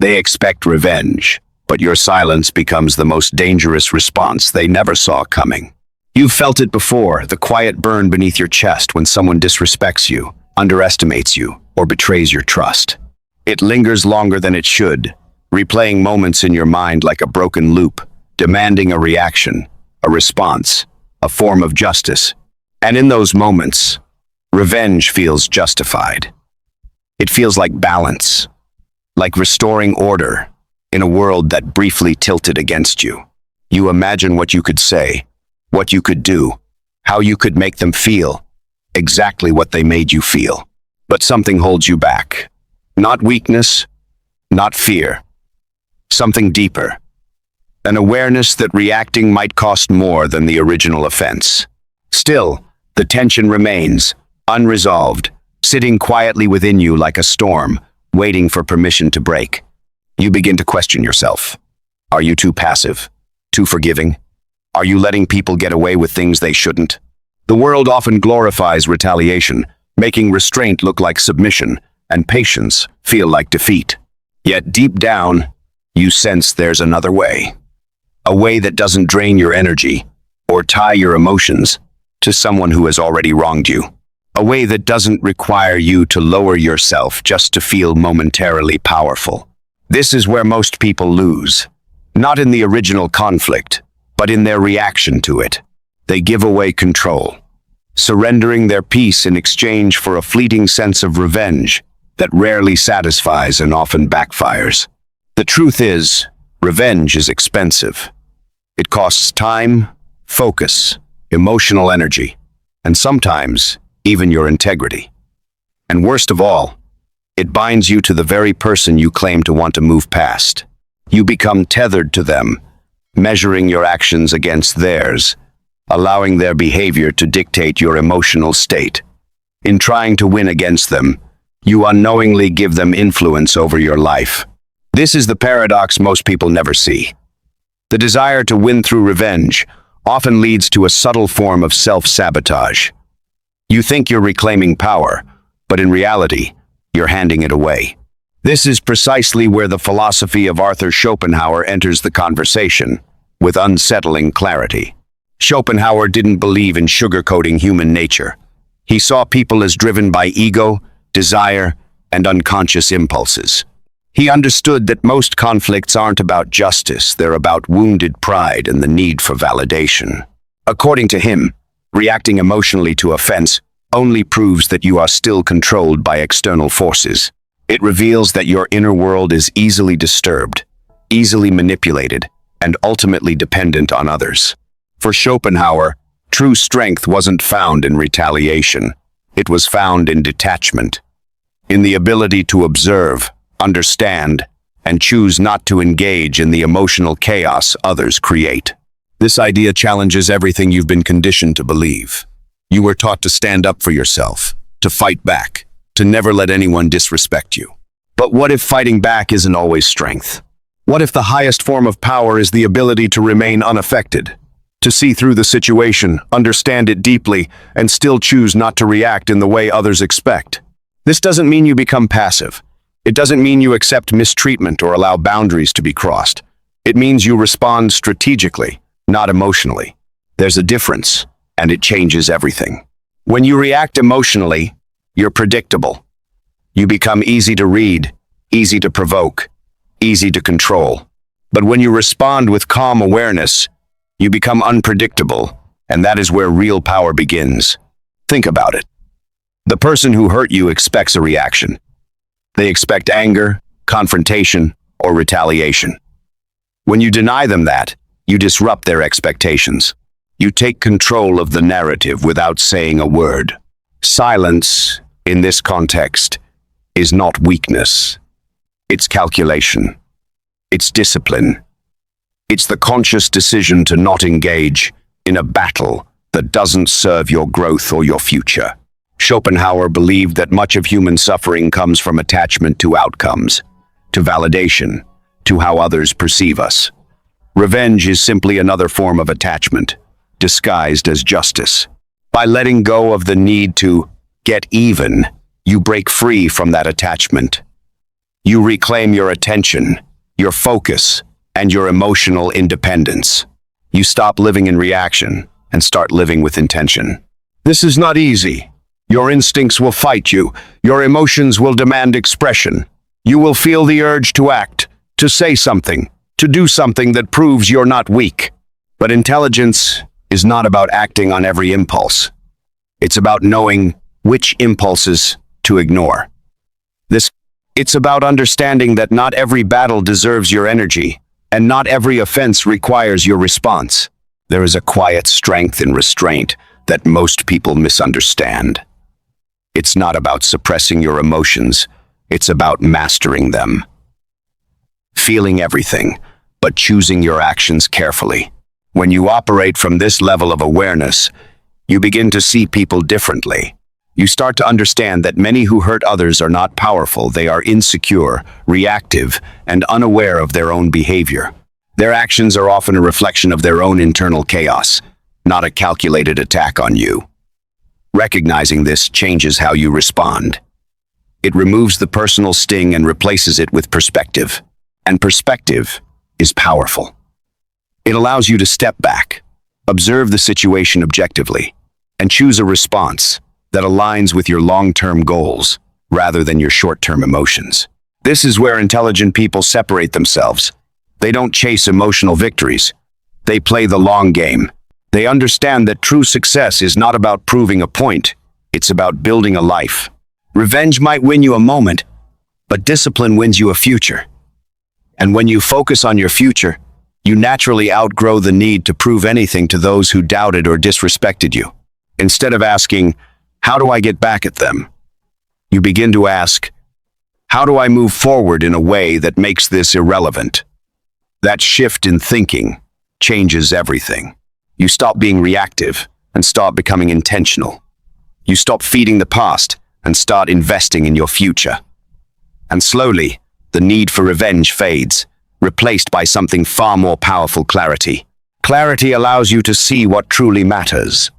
They expect revenge, but your silence becomes the most dangerous response they never saw coming. You've felt it before, the quiet burn beneath your chest when someone disrespects you, underestimates you, or betrays your trust. It lingers longer than it should, replaying moments in your mind like a broken loop, demanding a reaction, a response, a form of justice. And in those moments, revenge feels justified. It feels like balance, like restoring order in a world that briefly tilted against you. You imagine what you could say, what you could do, how you could make them feel, exactly what they made you feel. But something holds you back. Not weakness, not fear. Something deeper. An awareness that reacting might cost more than the original offense. Still, the tension remains, unresolved, sitting quietly within you like a storm, waiting for permission to break. You begin to question yourself. Are you too passive? Too forgiving? Are you letting people get away with things they shouldn't? The world often glorifies retaliation, making restraint look like submission and patience feel like defeat. Yet deep down, you sense there's another way. A way that doesn't drain your energy or tie your emotions to someone who has already wronged you. A way that doesn't require you to lower yourself just to feel momentarily powerful. This is where most people lose. Not in the original conflict, but in their reaction to it. They give away control, surrendering their peace in exchange for a fleeting sense of revenge that rarely satisfies and often backfires. The truth is, revenge is expensive. It costs time, focus, emotional energy, and sometimes even your integrity. And worst of all, it binds you to the very person you claim to want to move past. You become tethered to them, measuring your actions against theirs, allowing their behavior to dictate your emotional state. In trying to win against them, you unknowingly give them influence over your life. This is the paradox most people never see. The desire to win through revenge often leads to a subtle form of self-sabotage. You think you're reclaiming power, but in reality, you're handing it away. This is precisely where the philosophy of Arthur Schopenhauer enters the conversation, with unsettling clarity. Schopenhauer didn't believe in sugarcoating human nature. He saw people as driven by ego, desire, and unconscious impulses. He understood that most conflicts aren't about justice, they're about wounded pride and the need for validation. According to him, reacting emotionally to offense only proves that you are still controlled by external forces. It reveals that your inner world is easily disturbed, easily manipulated, and ultimately dependent on others. For Schopenhauer, true strength wasn't found in retaliation. It was found in detachment, in the ability to observe, understand, and choose not to engage in the emotional chaos others create. This idea challenges everything you've been conditioned to believe. You were taught to stand up for yourself, to fight back, to never let anyone disrespect you. But what if fighting back isn't always strength? What if the highest form of power is the ability to remain unaffected? To see through the situation, understand it deeply, and still choose not to react in the way others expect? This doesn't mean you become passive. It doesn't mean you accept mistreatment or allow boundaries to be crossed. It means you respond strategically, not emotionally. There's a difference, and it changes everything. When you react emotionally, you're predictable. You become easy to read, easy to provoke, easy to control. But when you respond with calm awareness, you become unpredictable, and that is where real power begins. Think about it. The person who hurt you expects a reaction. They expect anger, confrontation, or retaliation. When you deny them that, you disrupt their expectations. You take control of the narrative without saying a word. Silence, in this context, is not weakness. It's calculation. It's discipline. It's the conscious decision to not engage in a battle that doesn't serve your growth or your future. Schopenhauer believed that much of human suffering comes from attachment to outcomes, to validation, to how others perceive us. Revenge is simply another form of attachment, disguised as justice. By letting go of the need to get even, you break free from that attachment. You reclaim your attention, your focus, and your emotional independence. You stop living in reaction and start living with intention. This is not easy. Your instincts will fight you. Your emotions will demand expression. You will feel the urge to act, to say something, to do something that proves you're not weak. But intelligence is not about acting on every impulse. It's about knowing which impulses to ignore. It's about understanding that not every battle deserves your energy, and not every offense requires your response. There is a quiet strength in restraint that most people misunderstand. It's not about suppressing your emotions, it's about mastering them. Feeling everything, but choosing your actions carefully. When you operate from this level of awareness, you begin to see people differently. You start to understand that many who hurt others are not powerful. They are insecure, reactive, and unaware of their own behavior. Their actions are often a reflection of their own internal chaos, not a calculated attack on you. Recognizing this changes how you respond. It removes the personal sting and replaces it with perspective. And perspective is powerful. It allows you to step back, observe the situation objectively, and choose a response that aligns with your long-term goals rather than your short-term emotions. This is where intelligent people separate themselves. They don't chase emotional victories. They play the long game. They understand that true success is not about proving a point. It's about building a life. Revenge might win you a moment, but discipline wins you a future. And when you focus on your future, you naturally outgrow the need to prove anything to those who doubted or disrespected you. Instead of asking, "How do I get back at them?" you begin to ask, "How do I move forward in a way that makes this irrelevant?" That shift in thinking changes everything. You stop being reactive and start becoming intentional. You stop feeding the past and start investing in your future. And slowly, the need for revenge fades, replaced by something far more powerful: clarity. Clarity allows you to see what truly matters.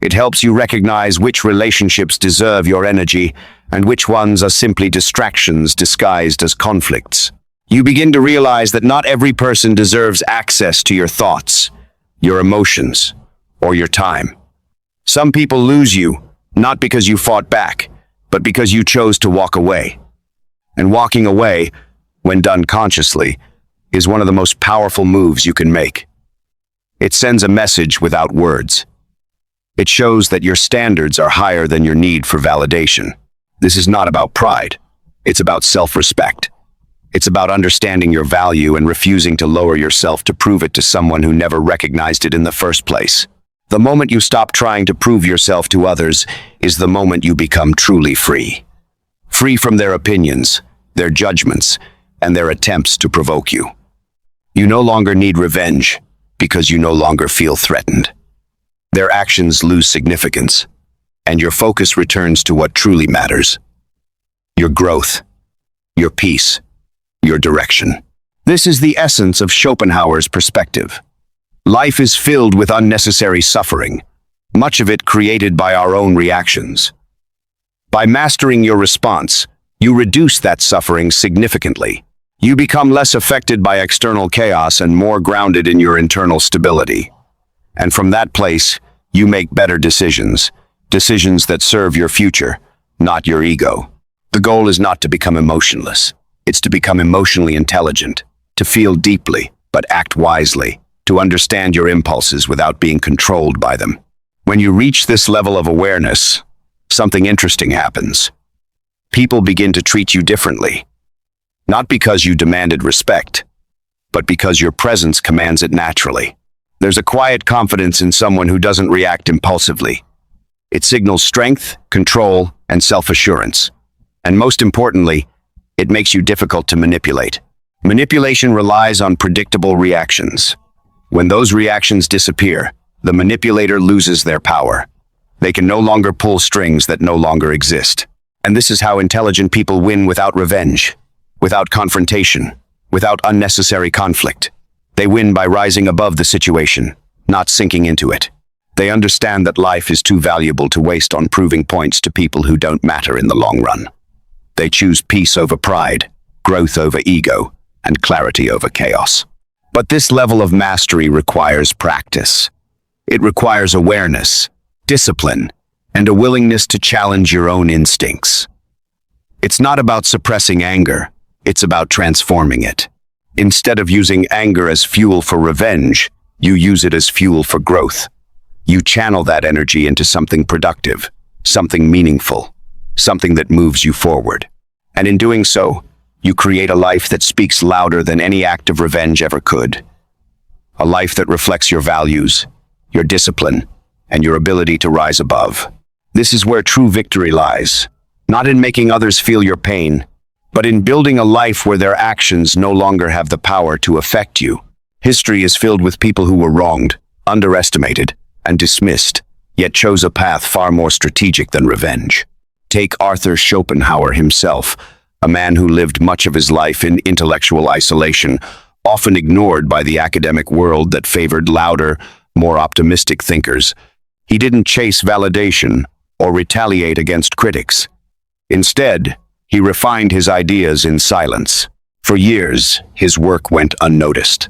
It helps you recognize which relationships deserve your energy and which ones are simply distractions disguised as conflicts. You begin to realize that not every person deserves access to your thoughts, your emotions, or your time. Some people lose you, not because you fought back, but because you chose to walk away. And walking away, when done consciously, is one of the most powerful moves you can make. It sends a message without words. It shows that your standards are higher than your need for validation. This is not about pride. It's about self-respect. It's about understanding your value and refusing to lower yourself to prove it to someone who never recognized it in the first place. The moment you stop trying to prove yourself to others is the moment you become truly free. Free from their opinions, their judgments, and their attempts to provoke you. You no longer need revenge because you no longer feel threatened. Their actions lose significance, and your focus returns to what truly matters: your growth, your peace, your direction. This is the essence of Schopenhauer's perspective. Life is filled with unnecessary suffering, much of it created by our own reactions. By mastering your response, you reduce that suffering significantly. You become less affected by external chaos and more grounded in your internal stability. And from that place, you make better decisions, decisions that serve your future, not your ego. The goal is not to become emotionless. It's to become emotionally intelligent, to feel deeply, but act wisely, to understand your impulses without being controlled by them. When you reach this level of awareness, something interesting happens. People begin to treat you differently, not because you demanded respect, but because your presence commands it naturally. There's a quiet confidence in someone who doesn't react impulsively. It signals strength, control, and self-assurance. And most importantly, it makes you difficult to manipulate. Manipulation relies on predictable reactions. When those reactions disappear, the manipulator loses their power. They can no longer pull strings that no longer exist. And this is how intelligent people win without revenge, without confrontation, without unnecessary conflict. They win by rising above the situation, not sinking into it. They understand that life is too valuable to waste on proving points to people who don't matter in the long run. They choose peace over pride, growth over ego, and clarity over chaos. But this level of mastery requires practice. It requires awareness, discipline, and a willingness to challenge your own instincts. It's not about suppressing anger, it's about transforming it. Instead of using anger as fuel for revenge, you use it as fuel for growth. You channel that energy into something productive, something meaningful, something that moves you forward. And in doing so, you create a life that speaks louder than any act of revenge ever could. A life that reflects your values, your discipline, and your ability to rise above. This is where true victory lies, not in making others feel your pain, but in building a life where their actions no longer have the power to affect you. History is filled with people who were wronged, underestimated, and dismissed, yet chose a path far more strategic than revenge. Take Arthur Schopenhauer himself, a man who lived much of his life in intellectual isolation, often ignored by the academic world that favored louder, more optimistic thinkers. He didn't chase validation or retaliate against critics. Instead, he refined his ideas in silence. For years, his work went unnoticed.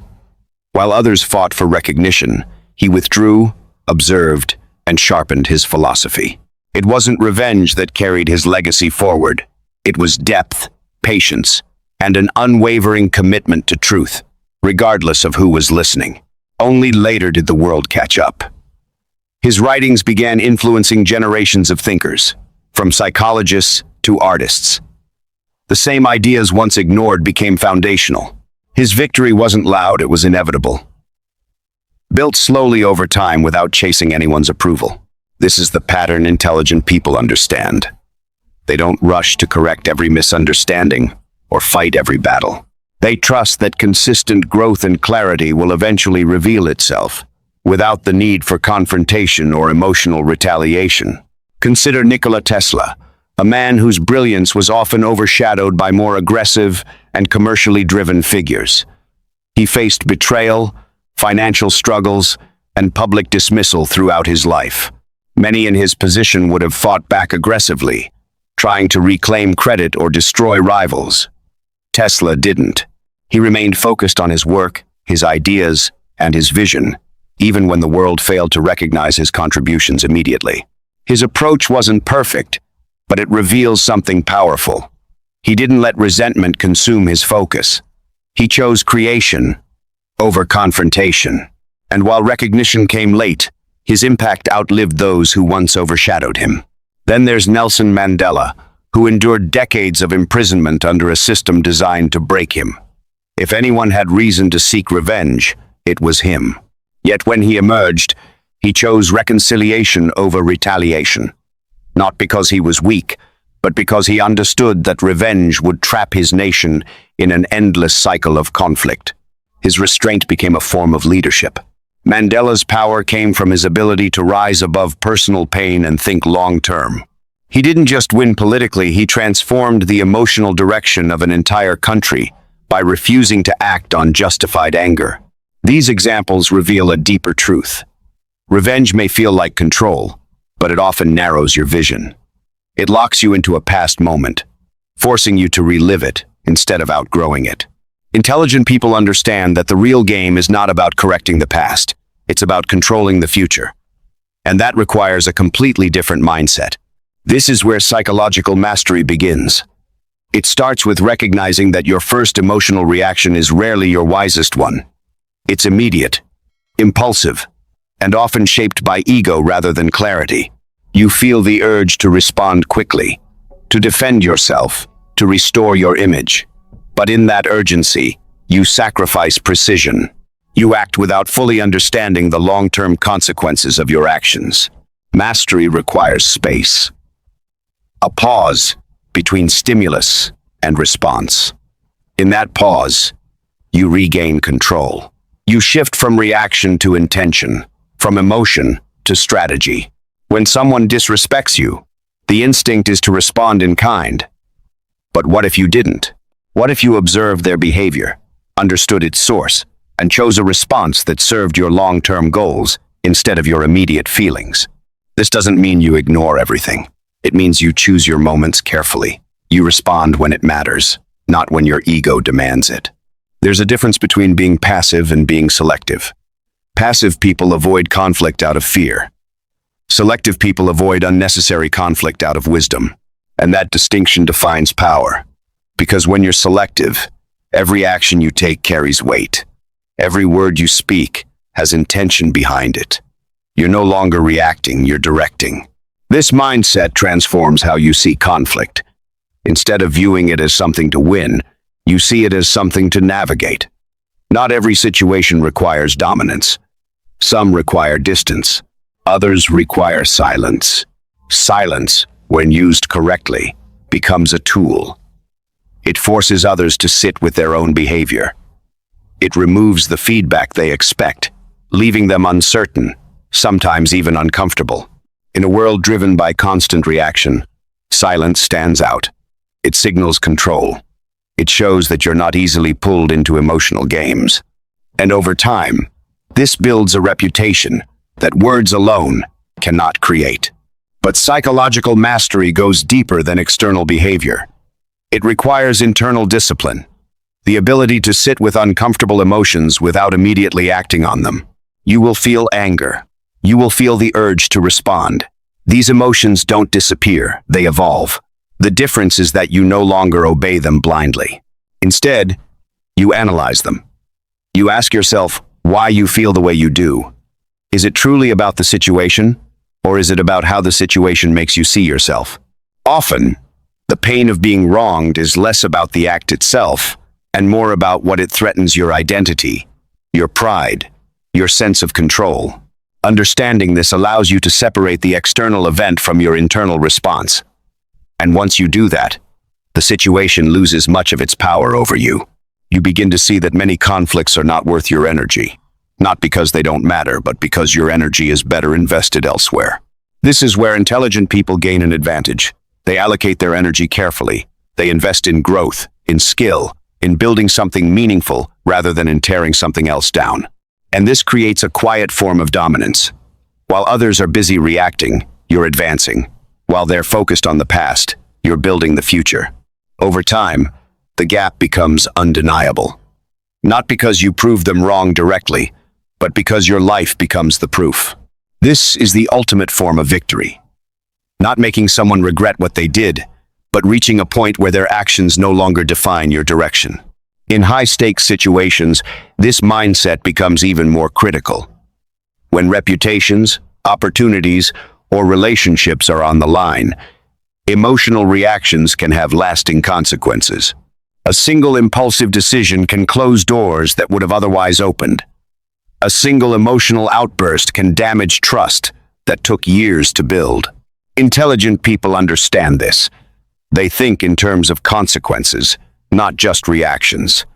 While others fought for recognition, he withdrew, observed, and sharpened his philosophy. It wasn't revenge that carried his legacy forward. It was depth, patience, and an unwavering commitment to truth, regardless of who was listening. Only later did the world catch up. His writings began influencing generations of thinkers, from psychologists to artists. The same ideas once ignored became foundational. His victory wasn't loud, it was inevitable. Built slowly over time without chasing anyone's approval. This is the pattern intelligent people understand. They don't rush to correct every misunderstanding or fight every battle. They trust that consistent growth and clarity will eventually reveal itself, without the need for confrontation or emotional retaliation. Consider Nikola Tesla, a man whose brilliance was often overshadowed by more aggressive and commercially driven figures. He faced betrayal, financial struggles, and public dismissal throughout his life. Many in his position would have fought back aggressively, trying to reclaim credit or destroy rivals. Tesla didn't. He remained focused on his work, his ideas, and his vision, even when the world failed to recognize his contributions immediately. His approach wasn't perfect, but it reveals something powerful. He didn't let resentment consume his focus. He chose creation over confrontation. And while recognition came late, his impact outlived those who once overshadowed him. Then there's Nelson Mandela, who endured decades of imprisonment under a system designed to break him. If anyone had reason to seek revenge, it was him. Yet when he emerged, he chose reconciliation over retaliation. Not because he was weak, but because he understood that revenge would trap his nation in an endless cycle of conflict. His restraint became a form of leadership. Mandela's power came from his ability to rise above personal pain and think long-term. He didn't just win politically, he transformed the emotional direction of an entire country by refusing to act on justified anger. These examples reveal a deeper truth. Revenge may feel like control, but it often narrows your vision. It locks you into a past moment, forcing you to relive it instead of outgrowing it. Intelligent people understand that the real game is not about correcting the past, it's about controlling the future. And that requires a completely different mindset. This is where psychological mastery begins. It starts with recognizing that your first emotional reaction is rarely your wisest one. It's immediate, impulsive, and often shaped by ego rather than clarity. You feel the urge to respond quickly, to defend yourself, to restore your image. But in that urgency, you sacrifice precision. You act without fully understanding the long-term consequences of your actions. Mastery requires space. A pause between stimulus and response. In that pause, you regain control. You shift from reaction to intention, from emotion to strategy. When someone disrespects you, the instinct is to respond in kind. But what if you didn't? What if you observed their behavior, understood its source, and chose a response that served your long-term goals instead of your immediate feelings? This doesn't mean you ignore everything. It means you choose your moments carefully. You respond when it matters, not when your ego demands it. There's a difference between being passive and being selective. Passive people avoid conflict out of fear. Selective people avoid unnecessary conflict out of wisdom. And that distinction defines power. Because when you're selective, every action you take carries weight. Every word you speak has intention behind it. You're no longer reacting, you're directing. This mindset transforms how you see conflict. Instead of viewing it as something to win, you see it as something to navigate. Not every situation requires dominance. Some require distance. Others require silence. Silence, when used correctly, becomes a tool. It forces others to sit with their own behavior. It removes the feedback they expect, leaving them uncertain, sometimes even uncomfortable. In a world driven by constant reaction, silence stands out. It signals control. It shows that you're not easily pulled into emotional games. And over time, this builds a reputation that words alone cannot create. But psychological mastery goes deeper than external behavior. It requires internal discipline, the ability to sit with uncomfortable emotions without immediately acting on them. You will feel anger. You will feel the urge to respond. These emotions don't disappear, they evolve. The difference is that you no longer obey them blindly. Instead, you analyze them. You ask yourself why you feel the way you do. Is it truly about the situation, or is it about how the situation makes you see yourself? Often, the pain of being wronged is less about the act itself and more about what it threatens your identity, your pride, your sense of control. Understanding this allows you to separate the external event from your internal response. And once you do that, the situation loses much of its power over you. You begin to see that many conflicts are not worth your energy, not because they don't matter, but because your energy is better invested elsewhere. This is where intelligent people gain an advantage. They allocate their energy carefully. They invest in growth, in skill, in building something meaningful rather than in tearing something else down. And this creates a quiet form of dominance. While others are busy reacting, you're advancing. While they're focused on the past, you're building the future. Over time, the gap becomes undeniable. Not because you proved them wrong directly, but because your life becomes the proof. This is the ultimate form of victory. Not making someone regret what they did, but reaching a point where their actions no longer define your direction. In high-stakes situations, this mindset becomes even more critical. When reputations, opportunities, or relationships are on the line, emotional reactions can have lasting consequences. A single impulsive decision can close doors that would have otherwise opened. A single emotional outburst can damage trust that took years to build. Intelligent people understand this. They think in terms of consequences, not just reactions.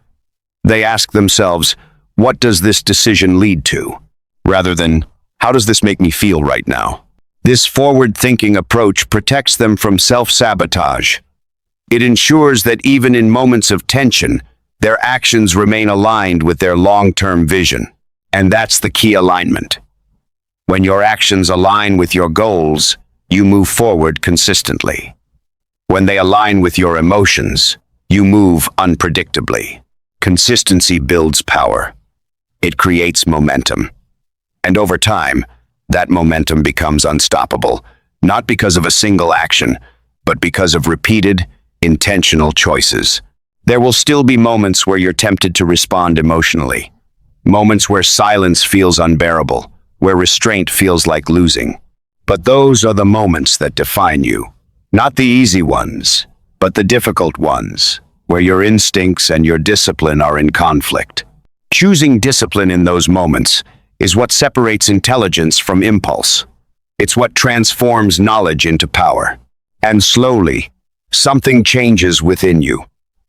They ask themselves, what does this decision lead to? Rather than, how does this make me feel right now? This forward-thinking approach protects them from self-sabotage. It ensures that even in moments of tension, their actions remain aligned with their long-term vision. And that's the key alignment. When your actions align with your goals, you move forward consistently. When they align with your emotions, you move unpredictably. Consistency builds power. It creates momentum. And over time, that momentum becomes unstoppable, not because of a single action, but because of repeated, intentional choices. There will still be moments where you're tempted to respond emotionally. Moments where silence feels unbearable, where restraint feels like losing. But those are the moments that define you. Not the easy ones, but the difficult ones, where your instincts and your discipline are in conflict. Choosing discipline in those moments is what separates intelligence from impulse. It's what transforms knowledge into power. And slowly, something changes within you.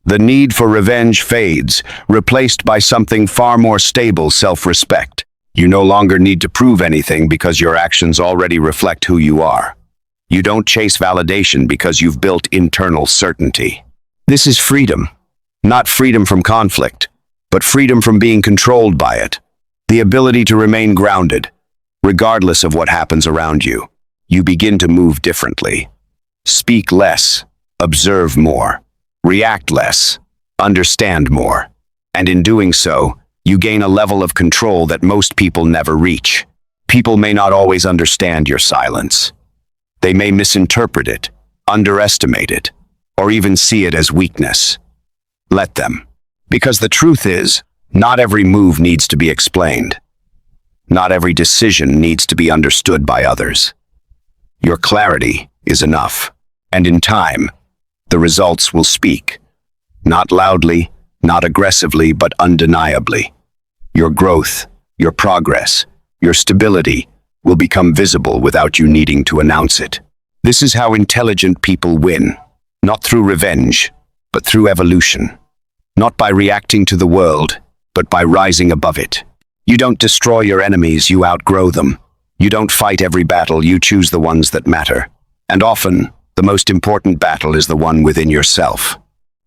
The need for revenge fades, replaced by something far more stable: self-respect. You no longer need to prove anything because your actions already reflect who you are. You don't chase validation because you've built internal certainty. This is freedom. Not freedom from conflict, but freedom from being controlled by it. The ability to remain grounded, regardless of what happens around you. You begin to move differently. Speak less, observe more, react less, understand more. And in doing so, you gain a level of control that most people never reach. People may not always understand your silence. They may misinterpret it, underestimate it, or even see it as weakness. Let them. Because the truth is, not every move needs to be explained. Not every decision needs to be understood by others. Your clarity is enough, and in time, the results will speak. Not loudly, not aggressively, but undeniably. Your growth, your progress, your stability will become visible without you needing to announce it. This is how intelligent people win, not through revenge, but through evolution. Not by reacting to the world, but by rising above it. You don't destroy your enemies, you outgrow them. You don't fight every battle, you choose the ones that matter. And often, the most important battle is the one within yourself.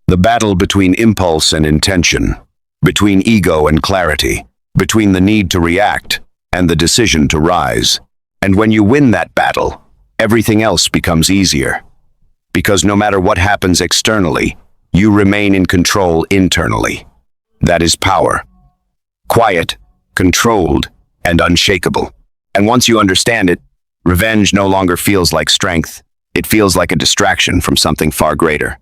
The battle between impulse and intention, between ego and clarity, between the need to react and the decision to rise. And when you win that battle, everything else becomes easier. Because no matter what happens externally, you remain in control internally. That is power. Quiet, controlled, and unshakable. And once you understand it, revenge no longer feels like strength. It feels like a distraction from something far greater.